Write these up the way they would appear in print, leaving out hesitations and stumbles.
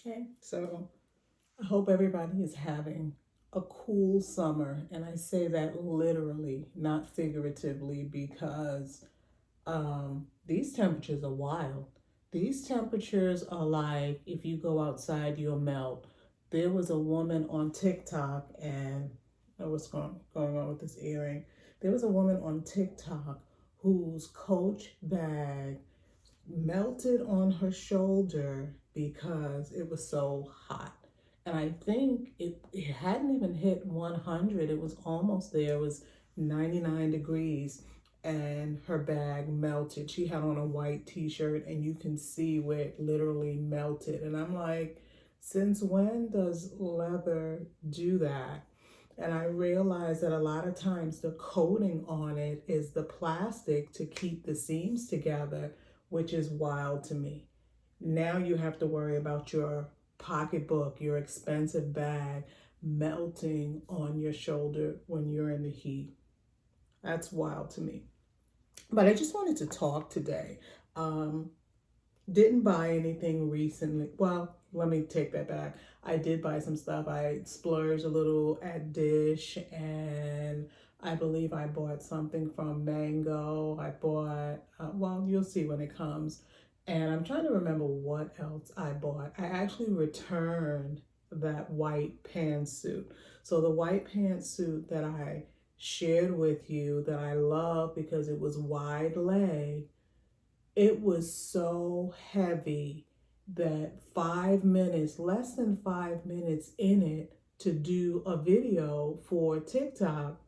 Okay, so I hope everybody is having a cool summer. And I say that literally, not figuratively, because these temperatures are wild. These temperatures are like if you go outside, you'll melt. There was a woman on TikTok, and what's going on with this earring? There was a woman on TikTok whose Coach bag melted on her shoulder because it was so hot. And I think it hadn't even hit 100. It was almost there. It was 99 degrees and her bag melted. She had on a white t-shirt and you can see where it literally melted. And I'm like, since when does leather do that? And I realized that a lot of times the coating on it is the plastic to keep the seams together, which is wild to me. Now you have to worry about your pocketbook, your expensive bag melting on your shoulder when you're in the heat. That's wild to me. But I just wanted to talk today. Um, didn't buy anything recently. Well, let me take that back. I did buy some stuff. I splurged a little at Dish, and I believe I bought something from Mango. I bought, well, you'll see when it comes. And I'm trying to remember what else I bought. I actually returned that white pantsuit. So the white pantsuit that I shared with you that I love because it was wide leg, it was so heavy that 5 minutes, less than 5 minutes in it to do a video for TikTok,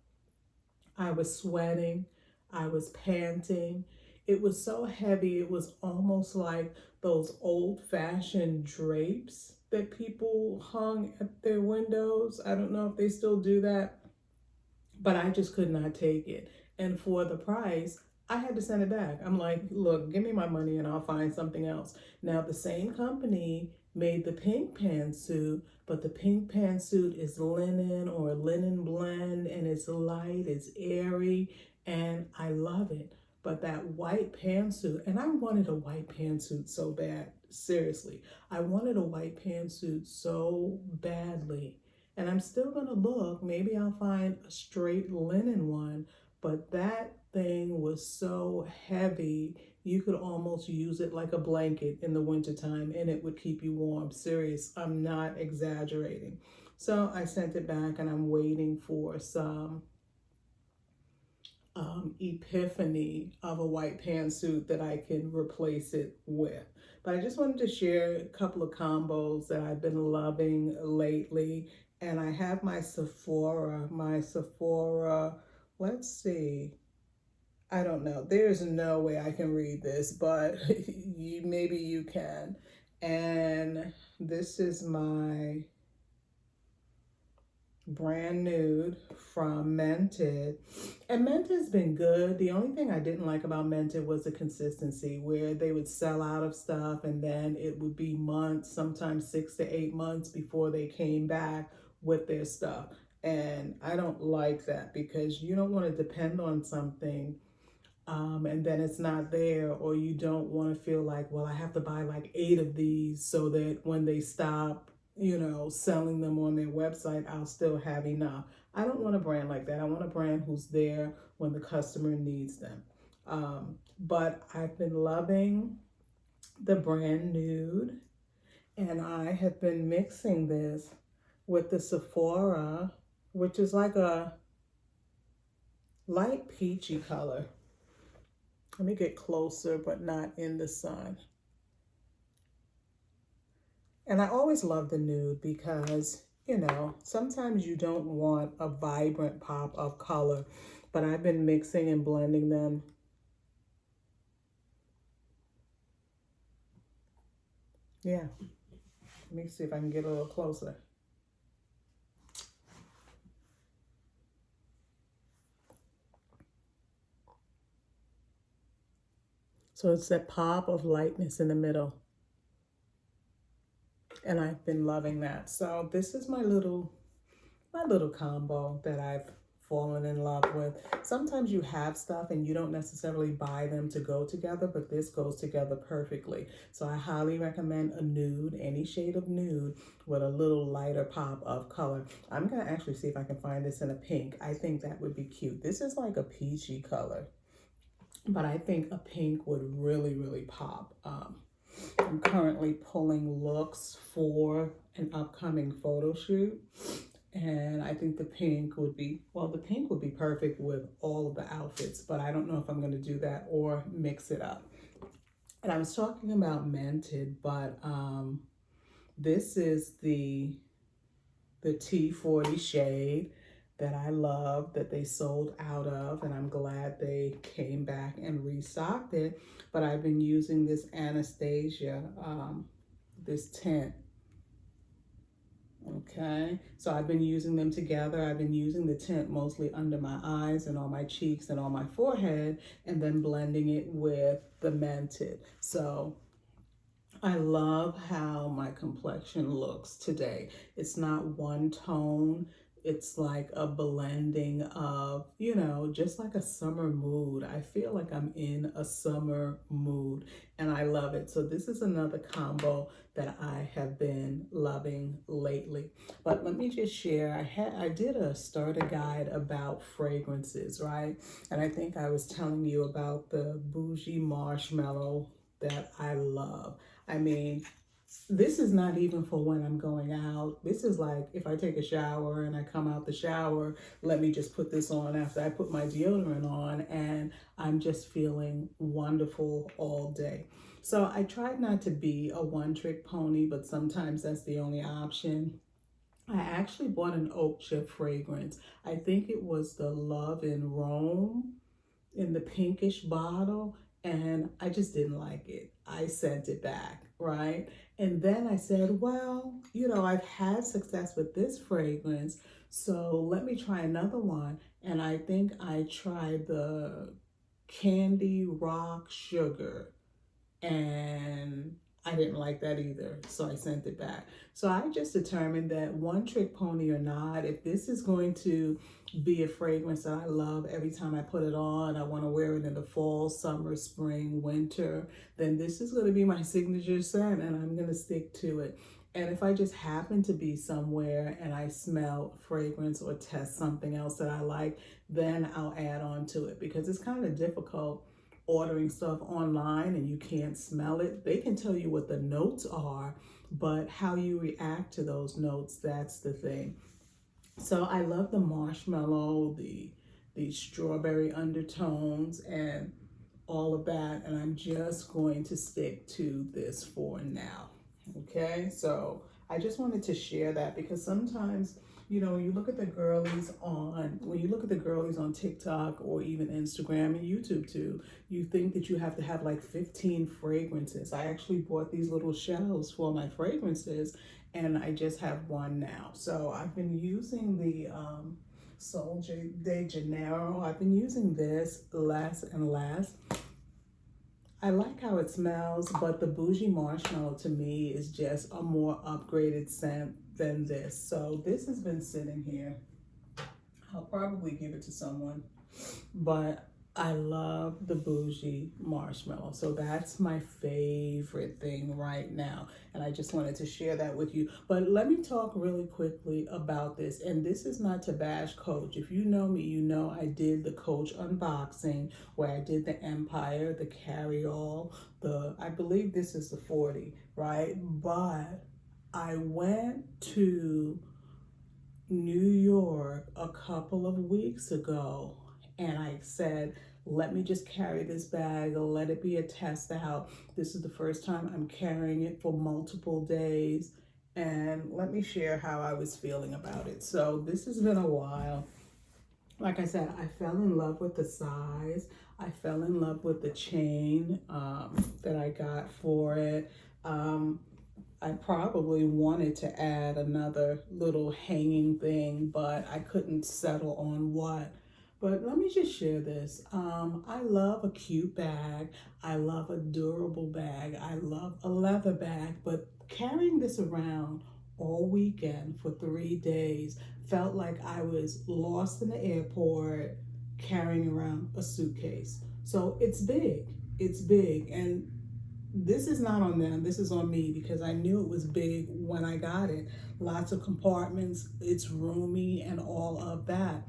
I was sweating, I was panting. It was so heavy, it was almost like those old fashioned drapes that people hung at their windows. I don't know if they still do that, but I just could not take it. And for the price, I had to send it back. I'm like, look, give me my money and I'll find something else. Now, the same company made the pink pantsuit, but the pink pantsuit is linen or a linen blend and it's light, it's airy, and I love it. But that white pantsuit, and I wanted a white pantsuit so bad, seriously. I wanted a white pantsuit so badly, and I'm still gonna look. Maybe I'll find a straight linen one, but that thing was so heavy you could almost use it like a blanket in the wintertime and it would keep you warm. Serious, I'm not exaggerating. So I sent it back and I'm waiting for some epiphany of a white pantsuit that I can replace it with. But I just wanted to share a couple of combos that I've been loving lately. And I have my Sephora, let's see. I don't know. There's no way I can read this, but maybe you can. And this is my brand nude from Mented. And Mented's been good. The only thing I didn't like about Mented was the consistency, where they would sell out of stuff and then it would be months, sometimes 6 to 8 months before they came back with their stuff. And I don't like that because you don't want to depend on something, and then it's not there, or you don't want to feel like, well, I have to buy like 8 of these so that when they stop, selling them on their website, I'll still have enough. I don't want a brand like that. I want a brand who's there when the customer needs them. But I've been loving the brand nude, and I have been mixing this with the Sephora, which is like a light peachy color. Let me get closer, but not in the sun. And I always love the nude because, sometimes you don't want a vibrant pop of color, but I've been mixing and blending them. Yeah, let me see if I can get a little closer. So it's that pop of lightness in the middle. And I've been loving that. So this is my little combo that I've fallen in love with. Sometimes you have stuff and you don't necessarily buy them to go together, but this goes together perfectly. So I highly recommend a nude, any shade of nude with a little lighter pop of color. I'm gonna actually see if I can find this in a pink. I think that would be cute. This is like a peachy color, but I think a pink would really, really pop. I'm currently pulling looks for an upcoming photo shoot. And I think the pink would be, well, the pink would be perfect with all of the outfits, but I don't know if I'm going to do that or mix it up. And I was talking about Mented, but this is the T40 shade that I love that they sold out of, and I'm glad they came back and restocked it. But I've been using this Anastasia, this tint. Okay, so I've been using them together. I've been using the tint mostly under my eyes and on my cheeks and on my forehead, and then blending it with the Mented. So I love how my complexion looks today. It's not one tone. It's like a blending of, you know, just like a summer mood. I feel like I'm in a summer mood and I love it. So this is another combo that I have been loving lately. But let me just share, I did a starter guide about fragrances, right? And I think I was telling you about the Bougie Marshmallow that I love. I mean, this is not even for when I'm going out. This is like if I take a shower and I come out the shower, let me just put this on after I put my deodorant on, and I'm just feeling wonderful all day. So I tried not to be a one-trick pony, but sometimes that's the only option. I actually bought an oak chip fragrance. I think it was the Love in Rome in the pinkish bottle, and I just didn't like it. I sent it back, right? And then I said, well, you know, I've had success with this fragrance, so let me try another one. And I think I tried the Candy Rock Sugar, and I didn't like that either, so I sent it back. So I just determined that one trick pony or not, if this is going to be a fragrance that I love every time I put it on, I want to wear it in the fall, summer, spring, winter, then this is going to be my signature scent and I'm going to stick to it. And if I just happen to be somewhere and I smell fragrance or test something else that I like, then I'll add on to it, because it's kind of difficult ordering stuff online and you can't smell it. They can tell you what the notes are, but how you react to those notes, that's the thing. So I love the marshmallow, the strawberry undertones and all of that, and I'm just going to stick to this for now. Okay, so I just wanted to share that because sometimes, you know, when you look at the girlies on TikTok or even Instagram and YouTube too, you think that you have to have like 15 fragrances. I actually bought these little shelves for my fragrances and I just have one now. So I've been using the Sol de Janeiro. I've been using this less and less. I like how it smells, but the Bougie Marshmallow to me is just a more upgraded scent than this. So this has been sitting here. I'll probably give it to someone, but I love the Bougie Marshmallow. So that's my favorite thing right now. And I just wanted to share that with you. But let me talk really quickly about this. And this is not to bash Coach. If you know me, you know I did the Coach unboxing where I did the Empire, the Carry-All, I believe this is the 40, right? But I went to New York a couple of weeks ago and I said, let me just carry this bag, let it be a test out. This is the first time I'm carrying it for multiple days, and let me share how I was feeling about it. So this has been a while. Like I said, I fell in love with the size. I fell in love with the chain that I got for it. I probably wanted to add another little hanging thing, but I couldn't settle on what. But let me just share this. I love a cute bag. I love a durable bag. I love a leather bag, but carrying this around all weekend for 3 days. Felt like I was lost in the airport carrying around a suitcase. So it's big. It's big. And this is not on them, this is on me because I knew it was big when I got it. Lots of compartments, it's roomy and all of that.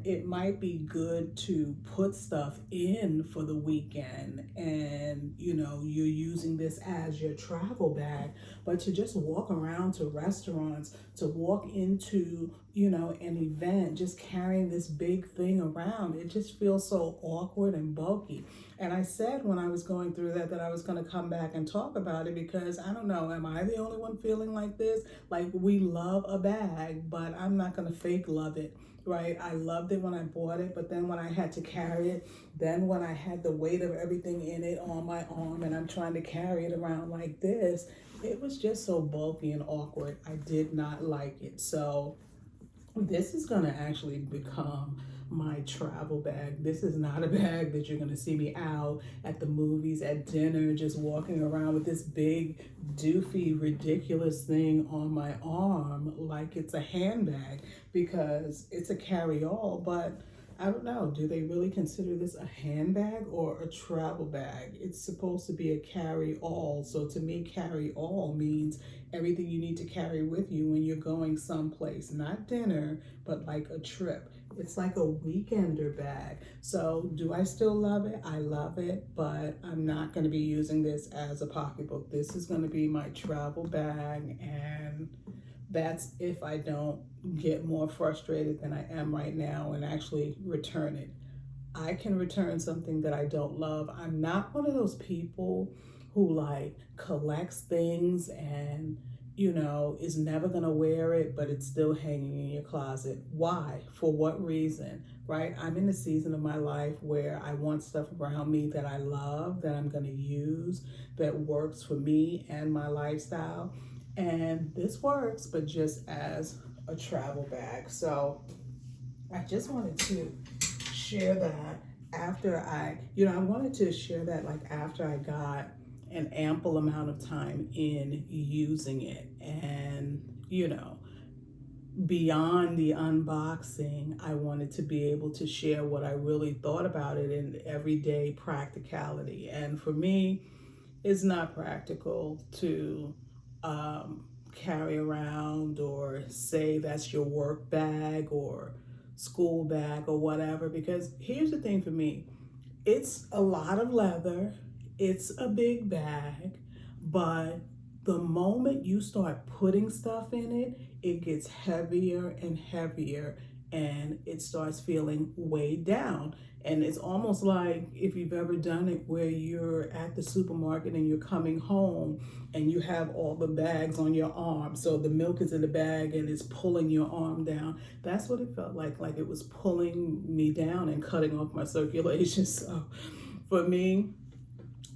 It might be good to put stuff in for the weekend and you're using this as your travel bag, but to just walk around to restaurants, to walk into an event, just carrying this big thing around, it just feels so awkward and bulky. And I said when I was going through that I was going to come back and talk about it because I don't know, am I the only one feeling like this? Like, we love a bag, but I'm not going to fake love it, right? I loved it when I bought it, but then when I had to carry it, then when I had the weight of everything in it on my arm and I'm trying to carry it around like this, it was just so bulky and awkward. I did not like it. So this is going to actually become my travel bag. This is not a bag that you're going to see me out at the movies, at dinner, just walking around with this big, doofy, ridiculous thing on my arm like it's a handbag, because it's a carry-all. But I don't know, do they really consider this a handbag or a travel bag? It's supposed to be a carry-all. So to me, carry-all means everything you need to carry with you when you're going someplace, not dinner, but like a trip. It's like a weekender bag. So do I still love it? I love it, but I'm not going to be using this as a pocketbook. This is going to be my travel bag, and that's if I don't get more frustrated than I am right now and actually return it. I can return something that I don't love. I'm not one of those people who like collects things and is never gonna wear it, but it's still hanging in your closet. Why? For what reason? Right? I'm in a season of my life where I want stuff around me that I love, that I'm gonna use, that works for me and my lifestyle. And this works, but just as a travel bag. So I just wanted to share that after I wanted to share that like after I got an ample amount of time in using it. And, beyond the unboxing, I wanted to be able to share what I really thought about it in everyday practicality. And for me, it's not practical to carry around or say that's your work bag or school bag or whatever. Because here's the thing for me, it's a lot of leather, it's a big bag, but the moment you start putting stuff in it, it gets heavier and heavier and it starts feeling weighed down. And it's almost like if you've ever done it where you're at the supermarket and you're coming home and you have all the bags on your arm. So the milk is in the bag and it's pulling your arm down. That's what it felt like it was pulling me down and cutting off my circulation. So for me,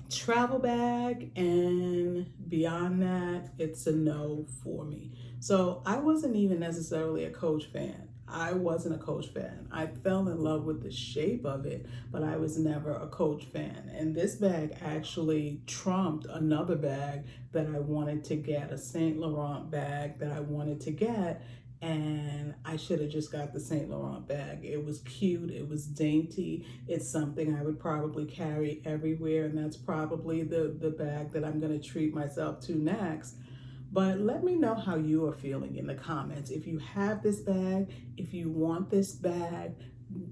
travel bag and beyond that, it's a no for me. So I wasn't even necessarily a Coach fan. I wasn't a Coach fan. I fell in love with the shape of it, but I was never a Coach fan. And this bag actually trumped another bag that I wanted to get, a Saint Laurent bag that I wanted to get. And I should have just got the Saint Laurent bag. It was cute, it was dainty. It's something I would probably carry everywhere, and that's probably the bag that I'm going to treat myself to next. But let me know how you are feeling in the comments. If you have this bag, if you want this bag,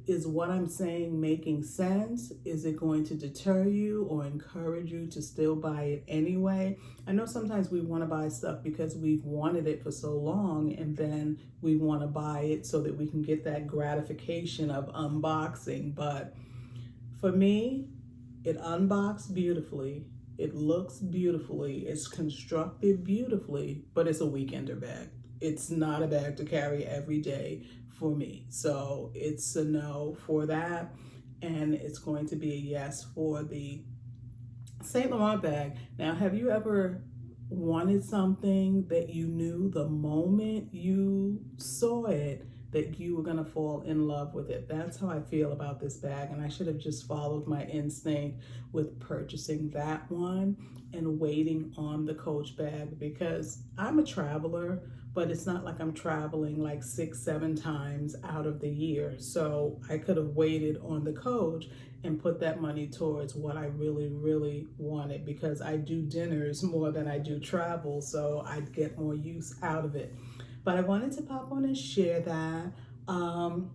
is what I'm saying making sense? Is it going to deter you or encourage you to still buy it anyway? I know sometimes we want to buy stuff because we've wanted it for so long, and then we want to buy it so that we can get that gratification of unboxing. But for me, it unboxed beautifully. It looks beautifully. It's constructed beautifully, but it's a weekender bag. It's not a bag to carry every day for me. So it's a no for that. And it's going to be a yes for the Saint Laurent bag. Now, have you ever wanted something that you knew the moment you saw it that you were going to fall in love with it? That's how I feel about this bag, and I should have just followed my instinct with purchasing that one and waiting on the Coach bag because I'm a traveler, but it's not like I'm traveling like 6, 7 times out of the year. So I could have waited on the Coach and put that money towards what I really, really wanted because I do dinners more than I do travel. So I'd get more use out of it. But I wanted to pop on and share that. Um,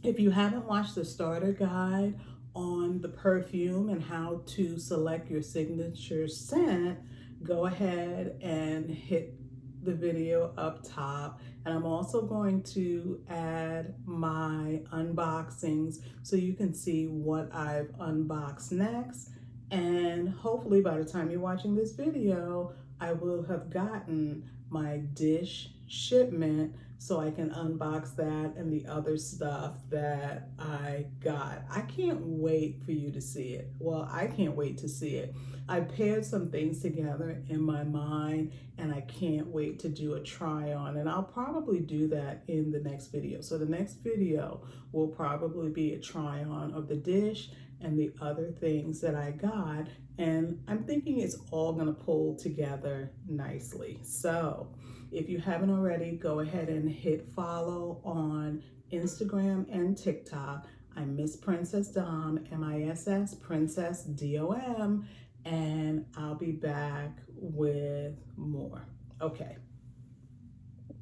if you haven't watched the starter guide on the perfume and how to select your signature scent, go ahead and hit the video up top. And I'm also going to add my unboxings so you can see what I've unboxed next. And hopefully by the time you're watching this video, I will have gotten my dish shipment so I can unbox that and the other stuff that I got. I can't wait for you to see it. Well, I can't wait to see it. I paired some things together in my mind and I can't wait to do a try on, and I'll probably do that in the next video. So the next video will probably be a try on of the dish and the other things that I got, and I'm thinking it's all gonna pull together nicely. So if you haven't already, go ahead and hit follow on Instagram and TikTok. I'm Miss Princess Dom, MISS Princess DOM, and I'll be back with more. Okay.